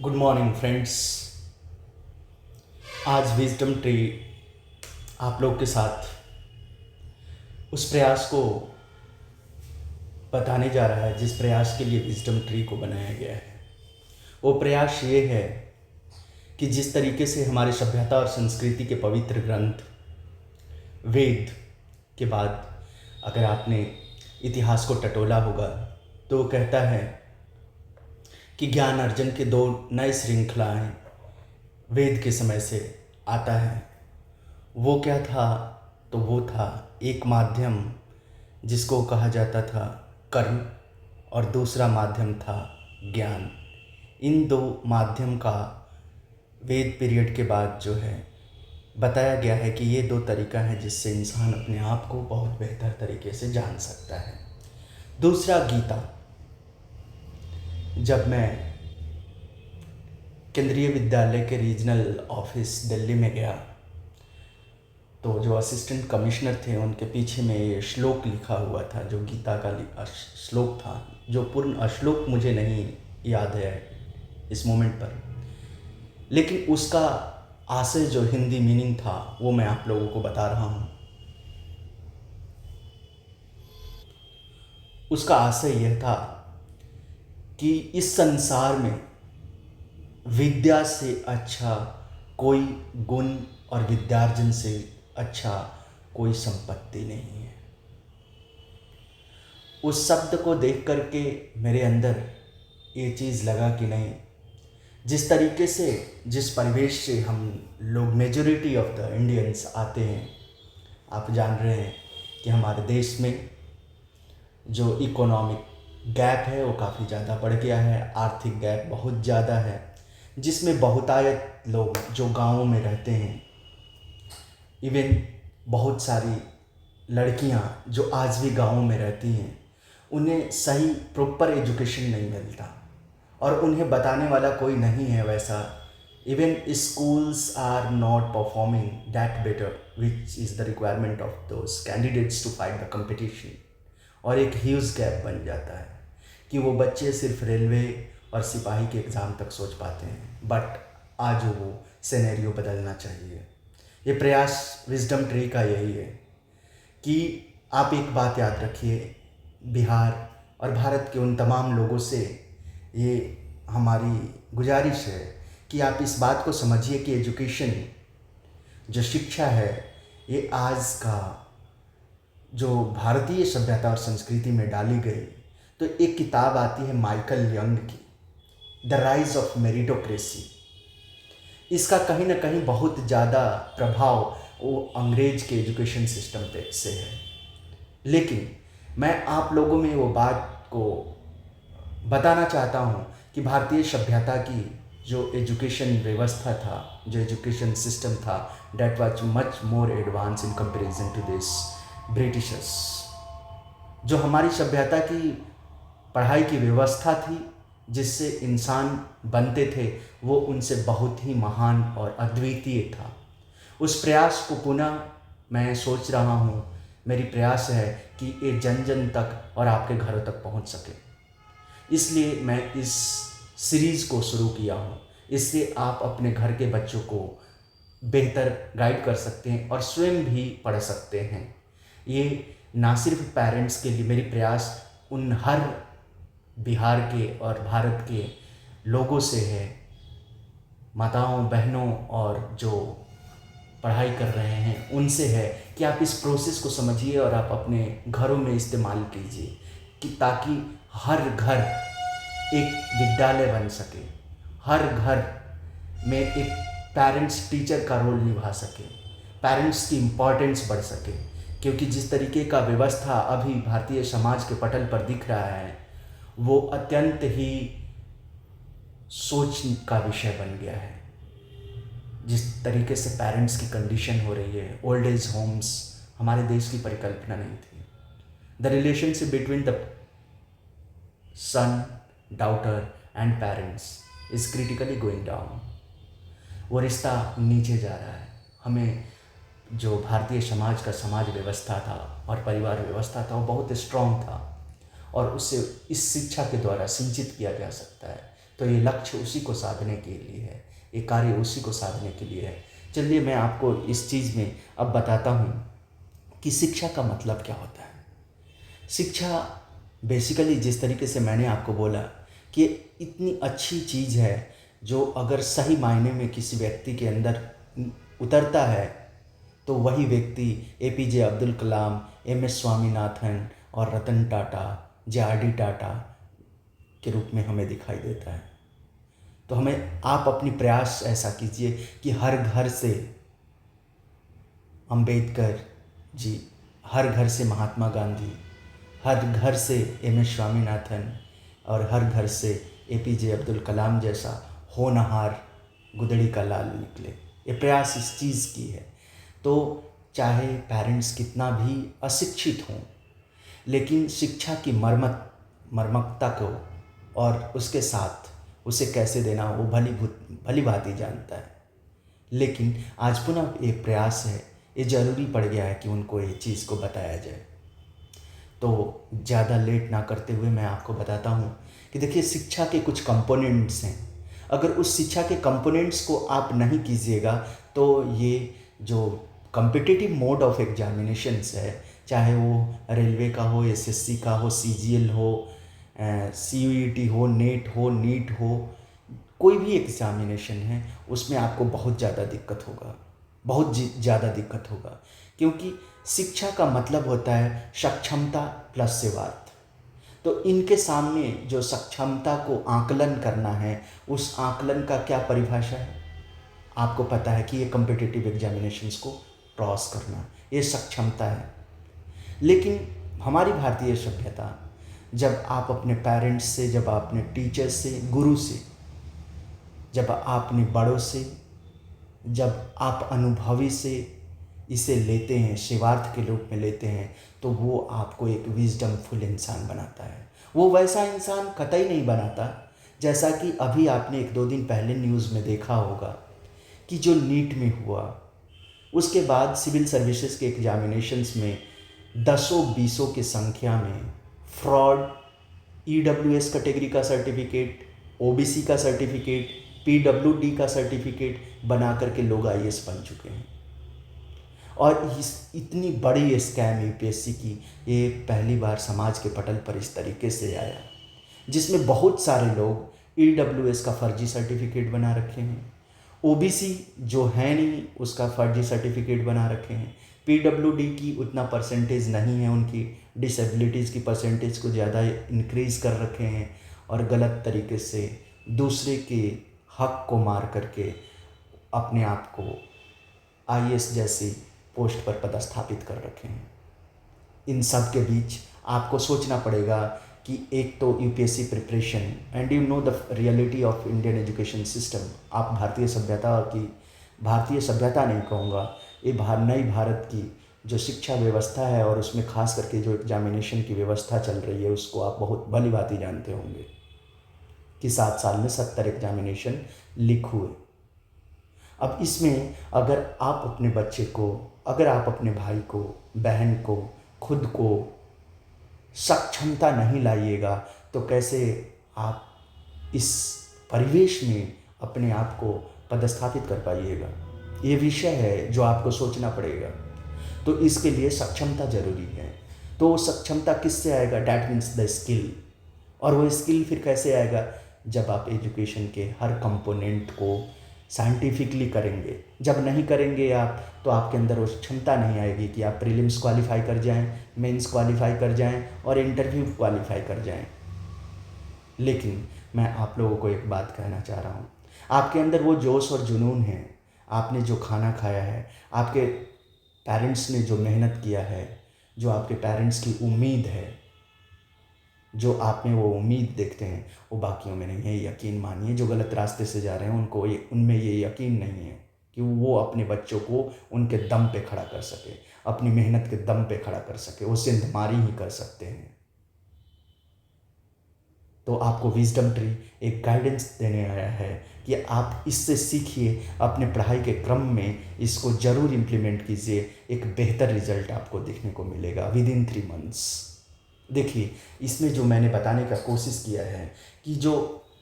Good morning friends. आज wisdom tree आप लोग के साथ उस प्रयास को बताने जा रहा है जिस प्रयास के लिए विजडम ट्री को बनाया गया है। वो प्रयास ये है कि जिस तरीके से हमारे सभ्यता और संस्कृति के पवित्र ग्रंथ वेद के बाद अगर आपने इतिहास को टटोला होगा तो वो कहता है कि ज्ञान अर्जन के दो नए श्रृंखलाएं वेद के समय से आता है। वो क्या था? तो वो था एक माध्यम जिसको कहा जाता था कर्म और दूसरा माध्यम था ज्ञान। इन दो माध्यम का वेद पीरियड के बाद जो है बताया गया है कि ये दो तरीका है जिससे इंसान अपने आप को बहुत बेहतर तरीके से जान सकता है। दूसरा गीता। जब मैं केंद्रीय विद्यालय के रीजनल ऑफिस दिल्ली में गया तो जो असिस्टेंट कमिश्नर थे उनके पीछे में ये श्लोक लिखा हुआ था, जो गीता का श्लोक था, जो पूर्ण श्लोक मुझे नहीं याद है इस मोमेंट पर, लेकिन उसका आशय जो हिंदी मीनिंग था वो मैं आप लोगों को बता रहा हूँ। उसका आशय यह था कि इस संसार में विद्या से अच्छा कोई गुण और विद्यार्जन से अच्छा कोई संपत्ति नहीं है। उस शब्द को देख करके मेरे अंदर ये चीज़ लगा कि नहीं, जिस तरीके से जिस परिवेश से हम लोग मेजॉरिटी ऑफ द इंडियंस आते हैं, आप जान रहे हैं कि हमारे देश में जो इकोनॉमिक गैप है वो काफ़ी ज़्यादा बढ़ गया है, आर्थिक गैप बहुत ज़्यादा है, जिसमें बहुतायत लोग जो गाँवों में रहते हैं, इवन बहुत सारी लड़कियां जो आज भी गाँवों में रहती हैं, उन्हें सही प्रॉपर एजुकेशन नहीं मिलता और उन्हें बताने वाला कोई नहीं है वैसा। Even schools are not performing that better which is the requirement of those candidates to fight the competition. और एक ह्यूज गैप बन जाता है कि वो बच्चे सिर्फ रेलवे और सिपाही के एग्ज़ाम तक सोच पाते हैं। बट आज वो सिनेरियो बदलना चाहिए। ये प्रयास विजडम ट्री का यही है कि आप एक बात याद रखिए, बिहार और भारत के उन तमाम लोगों से ये हमारी गुजारिश है कि आप इस बात को समझिए कि एजुकेशन जो शिक्षा है ये आज का जो भारतीय सभ्यता और संस्कृति में डाली गई। तो एक किताब आती है माइकल यंग की, द राइज ऑफ मेरिटोक्रेसी। इसका कहीं ना कहीं बहुत ज़्यादा प्रभाव वो अंग्रेज के एजुकेशन सिस्टम पे से है, लेकिन मैं आप लोगों में वो बात को बताना चाहता हूँ कि भारतीय सभ्यता की जो एजुकेशन व्यवस्था था, जो एजुकेशन सिस्टम था, that was much more advanced in comparison to this Britishers. जो हमारी सभ्यता की पढ़ाई की व्यवस्था थी जिससे इंसान बनते थे, वो उनसे बहुत ही महान और अद्वितीय था। उस प्रयास को पुनः मैं सोच रहा हूँ, मेरी प्रयास है कि ये जन जन तक और आपके घरों तक पहुँच सके। इसलिए मैं इस सीरीज़ को शुरू किया हूँ। इससे आप अपने घर के बच्चों को बेहतर गाइड कर सकते हैं और स्वयं भी पढ़ सकते हैं। ये ना सिर्फ पेरेंट्स के लिए मेरी प्रयास उन हर बिहार के और भारत के लोगों से है, माताओं बहनों और जो पढ़ाई कर रहे हैं उनसे है कि आप इस प्रोसेस को समझिए और आप अपने घरों में इस्तेमाल कीजिए कि ताकि हर घर एक विद्यालय बन सके, हर घर में एक पेरेंट्स टीचर का रोल निभा सके, पेरेंट्स की इम्पोर्टेंस बढ़ सके। क्योंकि जिस तरीके का व्यवस्था अभी भारतीय समाज के पटल पर दिख रहा है वो अत्यंत ही सोच का विषय बन गया है। जिस तरीके से पेरेंट्स की कंडीशन हो रही है, ओल्ड एज होम्स हमारे देश की परिकल्पना नहीं थी। The relationship between the son, daughter and parents is critically going down. वो रिश्ता नीचे जा रहा है। हमें जो भारतीय समाज का समाज व्यवस्था था और परिवार व्यवस्था था वो बहुत स्ट्रॉन्ग था और उससे इस शिक्षा के द्वारा सिंचित किया जा सकता है। तो ये लक्ष्य उसी को साधने के लिए है, ये कार्य उसी को साधने के लिए है। चलिए मैं आपको इस चीज़ में अब बताता हूँ कि शिक्षा का मतलब क्या होता है। शिक्षा बेसिकली जिस तरीके से मैंने आपको बोला कि इतनी अच्छी चीज़ है जो अगर सही मायने में किसी व्यक्ति के अंदर उतरता है तो वही व्यक्ति एपीजे अब्दुल कलाम, एमएस स्वामीनाथन और रतन टाटा, जेआरडी टाटा के रूप में हमें दिखाई देता है। तो हमें आप अपनी प्रयास ऐसा कीजिए कि हर घर से अंबेडकर जी, हर घर से महात्मा गांधी, हर घर से एमएस स्वामीनाथन और हर घर से एपीजे अब्दुल कलाम जैसा होनहार गुदड़ी का लाल निकले। ये प्रयास इस चीज़ की है। तो चाहे पेरेंट्स कितना भी अशिक्षित हों, लेकिन शिक्षा की मर्मकता को और उसके साथ उसे कैसे देना वो भली भांति जानता है। लेकिन आज पुनः ये प्रयास है, ये ज़रूरी पड़ गया है कि उनको ये चीज़ को बताया जाए। तो ज़्यादा लेट ना करते हुए मैं आपको बताता हूँ कि देखिए शिक्षा के कुछ कंपोनेंट्स हैं। अगर उस शिक्षा के कंपोनेंट्स को आप नहीं कीजिएगा तो ये जो कॉम्पिटिटिव मोड ऑफ एग्जामिनेशंस है, चाहे वो रेलवे का हो, एसएससी का हो, सीजीएल हो, सीयूईटी हो, नेट हो, नीट हो, कोई भी एग्जामिनेशन है, उसमें आपको बहुत ज़्यादा दिक्कत होगा, बहुत ज़्यादा दिक्कत होगा। क्योंकि शिक्षा का मतलब होता है सक्षमता प्लस सेवार्थ। तो इनके सामने जो सक्षमता को आकलन करना है, उस आकलन का क्या परिभाषा है? आपको पता है कि ये कॉम्पिटिटिव एग्जामिनेशंस को क्रॉस करना, ये सक्षमता है। लेकिन हमारी भारतीय सभ्यता, जब आप अपने पेरेंट्स से, जब आप अपने टीचर्स से, गुरु से, जब आप अपने बड़ों से, जब आप अनुभवी से इसे लेते हैं, सेवार्थ के रूप में लेते हैं, तो वो आपको एक विजडमफुल इंसान बनाता है। वो वैसा इंसान कतई नहीं बनाता जैसा कि अभी आपने 1-2 दिन पहले न्यूज़ में देखा होगा कि जो नीट में हुआ, उसके बाद सिविल सर्विसेज के एग्जामिनेशंस में दसों बीसों की संख्या में फ्रॉड, ईडब्ल्यूएस कैटेगरी का सर्टिफिकेट, ओबीसी का सर्टिफिकेट, पीडब्ल्यूडी का सर्टिफिकेट बना करके लोग आईएएस बन चुके हैं। और इस इतनी बड़ी स्कैम यूपीएससी की ये पहली बार समाज के पटल पर इस तरीके से आया, जिसमें बहुत सारे लोग ईडब्ल्यूएस का फर्जी सर्टिफिकेट बना रखे हैं, ओबीसी जो है नहीं उसका फर्जी सर्टिफिकेट बना रखे हैं, पीडब्ल्यूडी की उतना परसेंटेज नहीं है, उनकी डिसेबिलिटीज़ की परसेंटेज को ज़्यादा इंक्रीज़ कर रखे हैं और गलत तरीके से दूसरे के हक को मार करके अपने आप को आईएएस जैसी पोस्ट पर पदस्थापित कर रखे हैं। इन सब के बीच आपको सोचना पड़ेगा कि एक तो UPSC preparation and you know the reality of Indian education system. आप भारतीय सभ्यता नहीं कहूँगा, ये नई भारत की जो शिक्षा व्यवस्था है और उसमें खास करके जो एग्जामिनेशन की व्यवस्था चल रही है, उसको आप बहुत भली भांति जानते होंगे कि 7 साल में 70 एग्जामिनेशन लीक हुए। अब इसमें अगर आप अपने बच्चे को, अगर आप अपने भाई को, बहन को, खुद को सक्षमता नहीं लाइएगा तो कैसे आप इस परिवेश में अपने आप को पदस्थापित कर पाइएगा? ये विषय है जो आपको सोचना पड़ेगा। तो इसके लिए सक्षमता जरूरी है। तो वो सक्षमता किससे आएगा? That means the skill. और वो स्किल फिर कैसे आएगा? जब आप एजुकेशन के हर कंपोनेंट को साइंटिफिकली करेंगे। जब नहीं करेंगे आप, तो आपके अंदर वो क्षमता नहीं आएगी कि आप प्रीलिम्स क्वालिफाई कर जाएं, मेंस क्वालिफाई कर जाएं और इंटरव्यू क्वालिफाई कर जाएं। लेकिन मैं आप लोगों को एक बात कहना चाह रहा हूँ, आपके अंदर वो जोश और जुनून है, आपने जो खाना खाया है, आपके पेरेंट्स ने जो मेहनत किया है, जो आपके पेरेंट्स की उम्मीद है, जो आप में वो उम्मीद देखते हैं, वो बाकियों में नहीं है। यकीन मानिए, जो गलत रास्ते से जा रहे हैं उनको उनमें ये यकीन नहीं है कि वो अपने बच्चों को उनके दम पे खड़ा कर सके, अपनी मेहनत के दम पे खड़ा कर सके, वो सिंधमारी ही कर सकते हैं। तो आपको विजडम ट्री एक गाइडेंस देने आया है कि आप इससे सीखिए, अपने पढ़ाई के क्रम में इसको ज़रूर इम्प्लीमेंट कीजिए। एक बेहतर रिजल्ट आपको देखने को मिलेगा विदिन 3 मंथ्स। देखिए, इसमें जो मैंने बताने का कोशिश किया है कि जो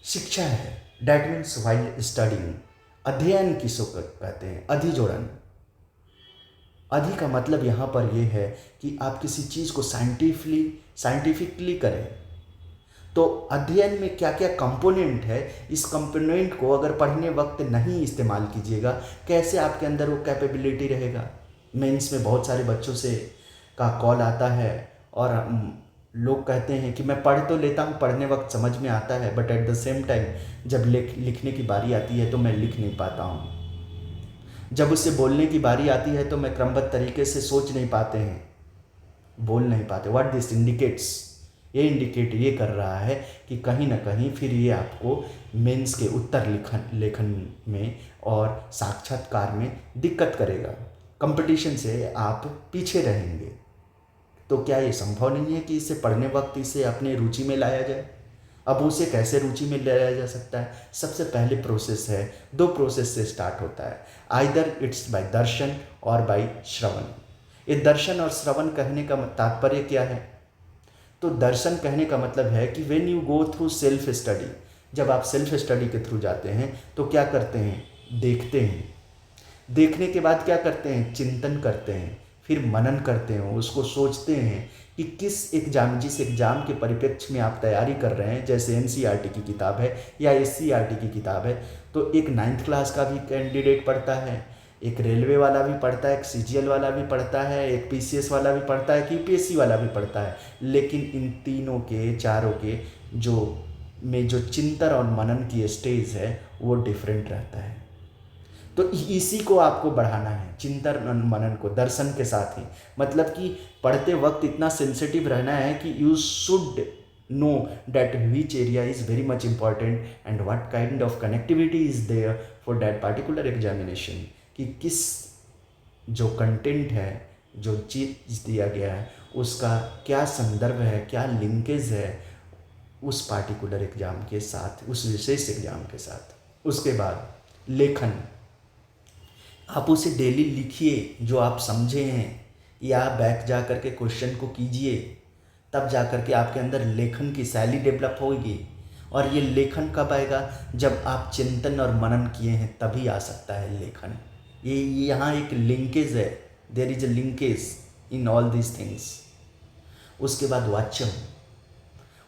शिक्षा है, डैट मीन्स वाइल स्टडिंग, अध्ययन किसको कहते हैं, अधिजोड़न। अधि का मतलब यहाँ पर यह है कि आप किसी चीज़ को साइंटिफिकली करें। तो अध्ययन में क्या क्या कंपोनेंट है, इस कंपोनेंट को अगर पढ़ने वक्त नहीं इस्तेमाल कीजिएगा, कैसे आपके अंदर वो कैपेबिलिटी रहेगा। मेंस में बहुत सारे बच्चों से का कॉल आता है और लोग कहते हैं कि मैं पढ़ तो लेता हूँ, पढ़ने वक्त समझ में आता है, but at the same time जब लिखने की बारी आती है तो मैं लिख नहीं पाता हूँ। जब उससे बोलने की बारी आती है तो मैं क्रमबद्ध तरीके से सोच नहीं पाते हैं, बोल नहीं पाते। व्हाट दिस इंडिकेट्स, ये कर रहा है कि कहीं ना कहीं फिर ये आपको मेंस के उत्तर लेखन में और साक्षात्कार में दिक्कत करेगा। कंपटीशन से आप पीछे रहेंगे। तो क्या ये संभव नहीं है कि इसे पढ़ने वक्त इसे अपने रुचि में लाया जाए? अब उसे कैसे रुचि में लाया जा सकता है? सबसे पहले प्रोसेस है, 2 प्रोसेस से स्टार्ट होता है। आइदर इट्स बाय दर्शन और बाय श्रवण। ये दर्शन और श्रवण कहने का तात्पर्य क्या है? तो दर्शन कहने का मतलब है कि when you go through self study, जब आप सेल्फ स्टडी के थ्रू जाते हैं तो क्या करते हैं? देखते हैं। देखने के बाद क्या करते हैं? चिंतन करते हैं, फिर मनन करते हैं, उसको सोचते हैं कि जिस एग्ज़ाम के परिप्रेक्ष्य में आप तैयारी कर रहे हैं, जैसे एनसीईआरटी की किताब है या एससीईआरटी की किताब है, तो एक 9th क्लास का भी कैंडिडेट पढ़ता है, एक रेलवे वाला भी पढ़ता है, एक सीजीएल वाला भी पढ़ता है, एक पीसीएस वाला भी पढ़ता है, कि यूपीएससी वाला भी पढ़ता है। लेकिन इन तीनों के, चारों के जो चिंतन और मनन की स्टेज है वो डिफरेंट रहता है। तो इसी को आपको बढ़ाना है, चिंतन और मनन को, दर्शन के साथ ही। मतलब कि पढ़ते वक्त इतना सेंसिटिव रहना है कि you should know that which area is very much important and what kind of connectivity is there for that particular examination, कि किस जो कंटेंट है, जो चीज़ दिया गया है, उसका क्या संदर्भ है, क्या लिंकेज है उस पार्टिकुलर एग्ज़ाम के साथ, उस विशेष एग्ज़ाम के साथ। उसके बाद लेखन, आप उसे डेली लिखिए जो आप समझे हैं, या बैक जा कर के क्वेश्चन को कीजिए, तब जा कर के आपके अंदर लेखन की शैली डेवलप होगी। और ये लेखन कब आएगा? जब आप चिंतन और मनन किए हैं तभी आ सकता है लेखन। ये यहाँ एक लिंकेज है, there is a linkage in all these things. उसके बाद वाच्यम,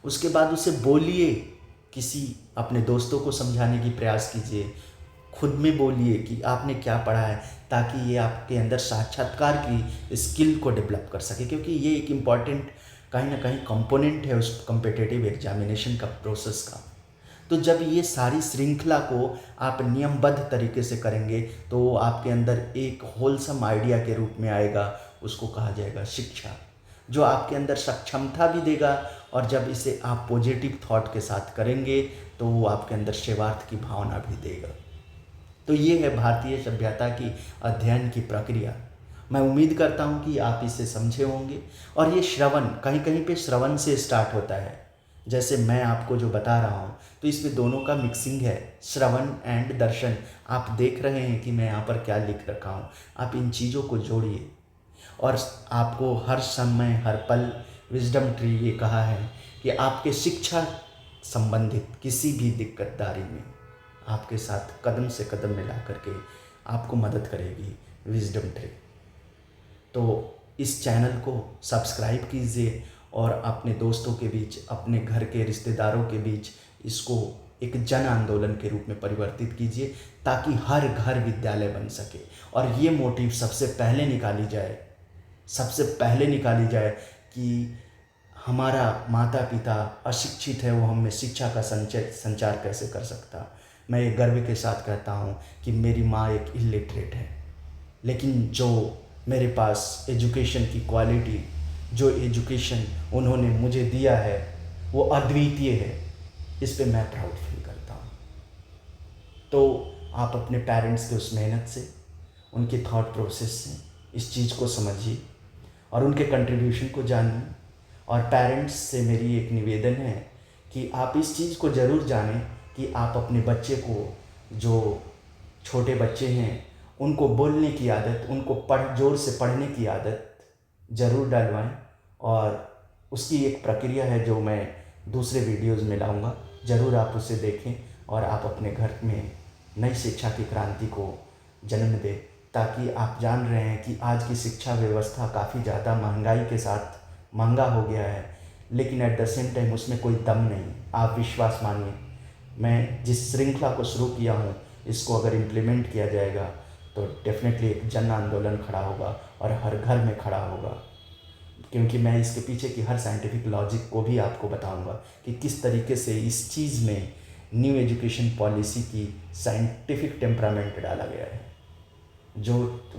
उसके बाद उसे बोलिए, किसी अपने दोस्तों को समझाने की प्रयास कीजिए, खुद में बोलिए कि आपने क्या पढ़ा है, ताकि ये आपके अंदर साक्षात्कार की स्किल को डेवलप कर सके, क्योंकि ये एक इम्पॉर्टेंट कहीं ना कहीं कंपोनेंट है उस कॉम्पिटिटिव एग्जामिनेशन का प्रोसेस का। तो जब ये सारी श्रृंखला को आप नियमबद्ध तरीके से करेंगे तो आपके अंदर एक होलसम आइडिया के रूप में आएगा, उसको कहा जाएगा शिक्षा, जो आपके अंदर सक्षमता भी देगा। और जब इसे आप पॉजिटिव थॉट के साथ करेंगे तो वो आपके अंदर सेवार्थ की भावना भी देगा। तो ये है भारतीय सभ्यता की अध्ययन की प्रक्रिया। मैं उम्मीद करता हूँ कि आप इसे समझे होंगे। और ये श्रवण, कहीं कहीं पे श्रवण से स्टार्ट होता है, जैसे मैं आपको जो बता रहा हूँ, तो इसमें दोनों का मिक्सिंग है, श्रवण एंड दर्शन। आप देख रहे हैं कि मैं यहाँ पर क्या लिख रखा हूँ, आप इन चीज़ों को जोड़िए और आपको हर समय हर पल, विजडम ट्री ये कहा है कि आपके शिक्षा संबंधित किसी भी दिक्कतदारी में आपके साथ कदम से कदम मिला करके आपको मदद करेगी विजडम ट्री। तो इस चैनल को सब्सक्राइब कीजिए और अपने दोस्तों के बीच, अपने घर के रिश्तेदारों के बीच इसको एक जन आंदोलन के रूप में परिवर्तित कीजिए, ताकि हर घर विद्यालय बन सके। और ये मोटिव सबसे पहले निकाली जाए कि हमारा माता पिता अशिक्षित है, वो हमें शिक्षा का संचार कैसे कर सकता। मैं ये गर्व के साथ कहता हूँ कि मेरी माँ एक इलिटरेट है, लेकिन जो मेरे पास एजुकेशन की क्वालिटी, जो एजुकेशन उन्होंने मुझे दिया है वो अद्वितीय है। इस पे मैं प्राउड फील करता हूँ। तो आप अपने पेरेंट्स के उस मेहनत से, उनके थॉट प्रोसेस से इस चीज़ को समझिए और उनके कंट्रीब्यूशन को जानिए। और पेरेंट्स से मेरी एक निवेदन है कि आप इस चीज़ को ज़रूर जानें कि आप अपने बच्चे को, जो छोटे बच्चे हैं, उनको बोलने की आदत, उनको जोर से पढ़ने की आदत ज़रूर डलवाएं। और उसकी एक प्रक्रिया है जो मैं दूसरे वीडियोज़ में लाऊंगा। ज़रूर आप उसे देखें और आप अपने घर में नई शिक्षा की क्रांति को जन्म दें, ताकि आप जान रहे हैं कि आज की शिक्षा व्यवस्था काफ़ी ज़्यादा महंगाई के साथ महंगा हो गया है, लेकिन एट द सेम टाइम उसमें कोई दम नहीं। आप विश्वास मानिए, मैं जिस श्रृंखला को शुरू किया हूँ, इसको अगर इम्प्लीमेंट किया जाएगा तो डेफिनेटली एक जन आंदोलन खड़ा होगा और हर घर में खड़ा होगा, क्योंकि मैं इसके पीछे की हर साइंटिफिक लॉजिक को भी आपको बताऊंगा कि किस तरीके से इस चीज़ में न्यू एजुकेशन पॉलिसी की साइंटिफिक टेम्परामेंट डाला गया है। जो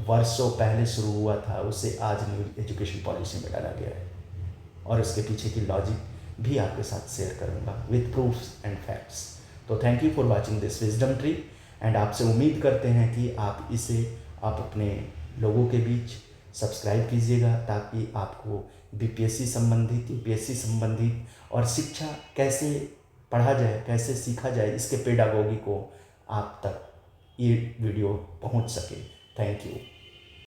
वर्षों पहले शुरू हुआ था उसे आज न्यू एजुकेशन पॉलिसी में डाला गया है, और उसके पीछे की लॉजिक भी आपके साथ शेयर करूंगा विथ प्रूफ्स एंड फैक्ट्स। तो thank you for watching this wisdom tree, and आपसे उम्मीद करते हैं कि आप इसे आप अपने लोगों के बीच सब्सक्राइब कीजिएगा, ताकि आपको बीपीएससी संबंधित, यूपीएससी संबंधित और शिक्षा कैसे पढ़ा जाए, कैसे सीखा जाए, इसके पेडागोगी को आप तक ये वीडियो पहुंच सके। Thank you.